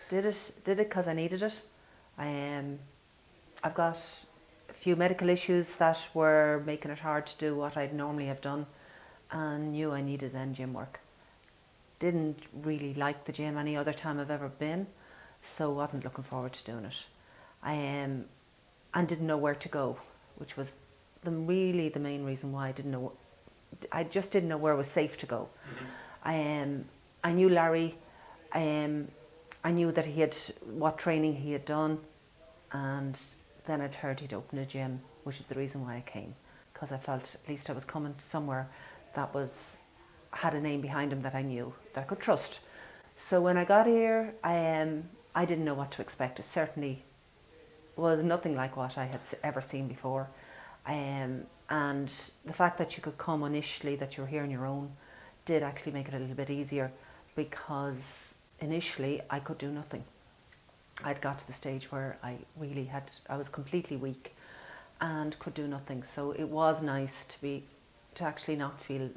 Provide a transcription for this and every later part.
Did it because I needed it. I've got a few medical issues that were making it hard to do what I'd normally have done, and knew I needed then gym work. Didn't really like the gym any other time I've ever been, so wasn't looking forward to doing it. And didn't know where to go, which was the main reason why I just didn't know where was safe to go. I knew Larry. I knew that what training he had done, and then I'd heard he'd opened a gym, which is the reason why I came, because I felt at least I was coming to somewhere that had a name behind him that I knew, that I could trust. So when I got here, I didn't know what to expect. It certainly was nothing like what I had ever seen before. And the fact that you could come initially, that you were here on your own, did actually make it a little bit easier, because initially I could do nothing. I'd got to the stage where I was completely weak and could do nothing. So it was nice to actually not feel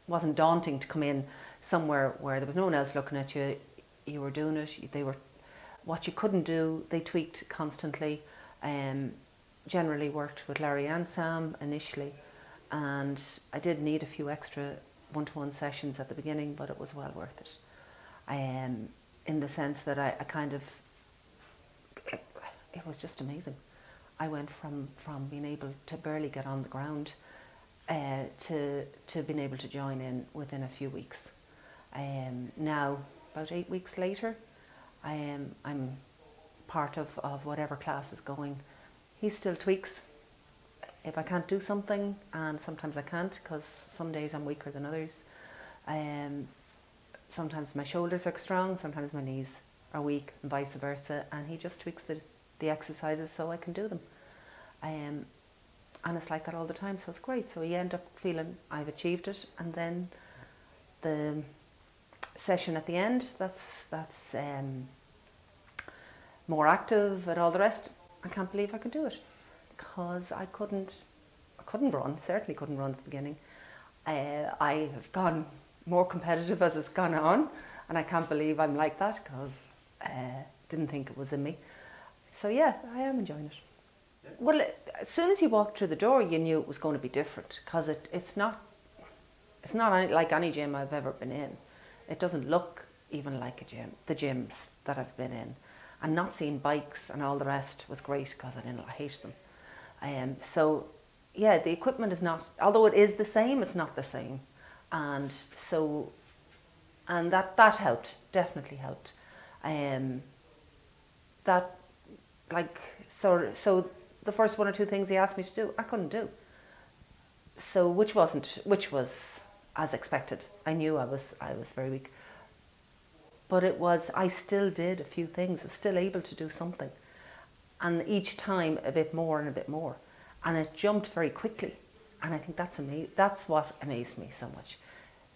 wasn't daunting to come in somewhere where there was no one else looking at you. You were doing it. What you couldn't do, they tweaked constantly. Generally worked with Larry and Sam initially, and I did need a few extra one-to-one sessions at the beginning, but it was well worth it. In the sense that it was just amazing. I went from being able to barely get on the ground to being able to join in within a few weeks. Now, about 8 weeks later, I'm part of whatever class is going. He still tweaks. If I can't do something, and sometimes I can't, because some days I'm weaker than others. Sometimes my shoulders are strong, sometimes my knees are weak, and vice versa, and he just tweaks the exercises so I can do them. And it's like that all the time, so it's great. So you end up feeling I've achieved it, and then the session at the end, that's more active and all the rest. I can't believe I could do it, because I couldn't run, certainly couldn't run at the beginning. I have gone more competitive as it's gone on, and I can't believe I'm like that, because I didn't think it was in me. So yeah, I am enjoying it. Yeah. Well, as soon as you walked through the door, you knew it was going to be different, because it's not like any gym I've ever been in. It doesn't look even like a gym, the gyms that I've been in. And not seeing bikes and all the rest was great, because I hate them. So yeah, the equipment is not, although it is the same, it's not the same. And that helped, definitely helped. So the first one or two things he asked me to do, I couldn't do. So which was as expected. I knew I was very weak. But I still did a few things. I was still able to do something. And each time a bit more and a bit more. And it jumped very quickly. And I think that's what amazed me so much,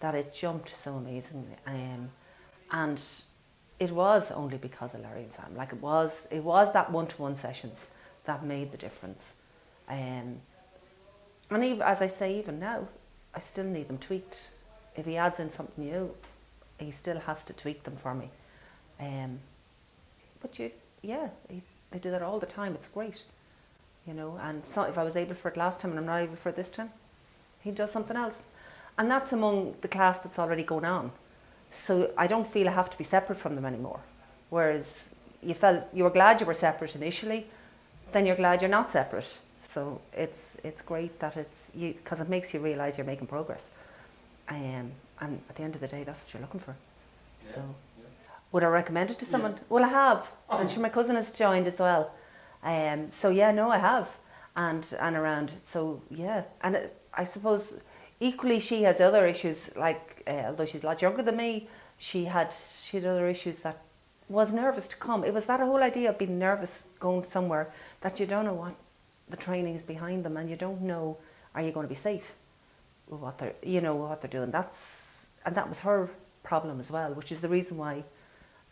that it jumped so amazingly. And it was only because of Larry and Sam. Like it was that one-to-one sessions that made the difference. And even, as I say, even now, I still need them tweaked. If he adds in something new, he still has to tweak them for me. But they do that all the time. It's great, And so if I was able for it last time and I'm not able for it this time, he does something else, and that's among the class that's already going on. So I don't feel I have to be separate from them anymore. Whereas you were glad you were separate initially, then you're glad you're not separate. So it's great that because it makes you realise you're making progress. And at the end of the day, that's what you're looking for. Yeah. So, would I recommend it to someone? Yeah. Well, I have. Oh. And sure, my cousin has joined as well. So yeah, no, I have, and around. So yeah, and I suppose equally she has other issues. Like although she's a lot younger than me, she had other issues that was nervous to come. It was that whole idea of being nervous going somewhere that you don't know what the training is behind them, and you don't know, are you going to be safe with what they're doing. That was her problem as well, which is the reason why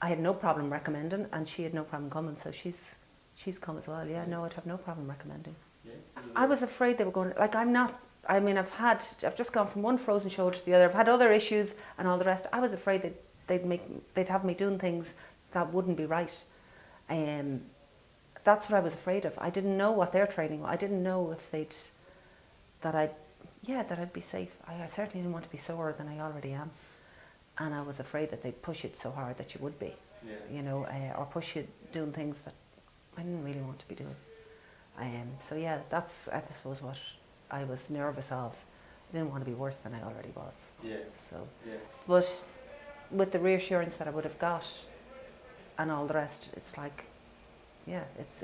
I had no problem recommending, and she had no problem coming. So she's come as well. Yeah, no, I'd have no problem recommending. Yeah. I was afraid they were going. Like I've just gone from one frozen shoulder to the other. I've had other issues and all the rest. I was afraid they'd have me doing things that wouldn't be right. That's what I was afraid of. I didn't know what their training was. I didn't know if that I'd be safe. I certainly didn't want to be sorer than I already am. And I was afraid that they'd push it so hard that you would be, or push you doing things that I didn't really want to be doing. So yeah, that's, I suppose, what I was nervous of. I didn't want to be worse than I already was. Yeah. So, Yeah. but with the reassurance that I would have got and all the rest, it's like, yeah, it's,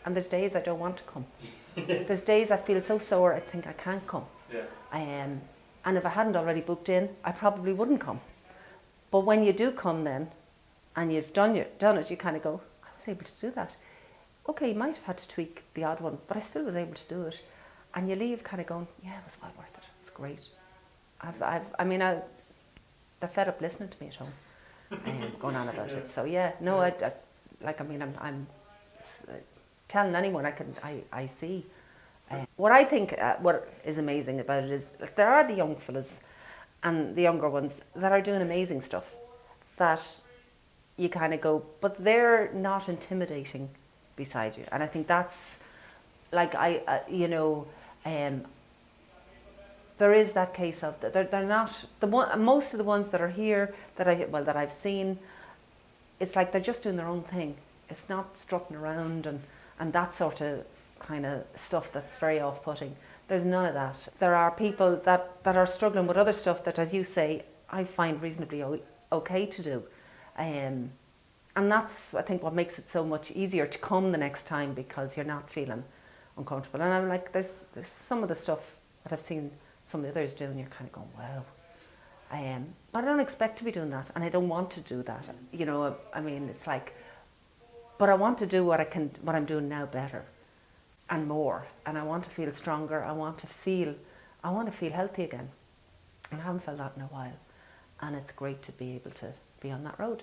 and there's days I don't want to come. There's days I feel so sore I think I can't come. Yeah. And if I hadn't already booked in, I probably wouldn't come. But when you do come then, and you've done it, you kind of go, I was able to do that. Okay, you might have had to tweak the odd one, but I still was able to do it. And you leave kind of going, yeah, it was well worth it. It's great. They're fed up listening to me at home, going on about it. So yeah, no, I'm telling anyone I see. What I think, what is amazing about it is that there are the young fellas and the younger ones that are doing amazing stuff that you kind of go, but they're not intimidating beside you. And I think that's, like, there is that case of, they're not, most of the ones that are here that I've seen, it's like they're just doing their own thing. It's not strutting around and that sort of kind of stuff that's very off-putting. There's none of that. There are people that are struggling with other stuff that, as you say, I find reasonably okay to do. And that's, I think, what makes it so much easier to come the next time, because you're not feeling uncomfortable. And I'm like, there's some of the stuff that I've seen some of the others do, and you're kind of going, wow. But I don't expect to be doing that, and I don't want to do that. It's like, but I want to do what I'm doing now better and more, and I want to feel stronger. I want to feel healthy again, and I haven't felt that in a while, and it's great to be able to be on that road.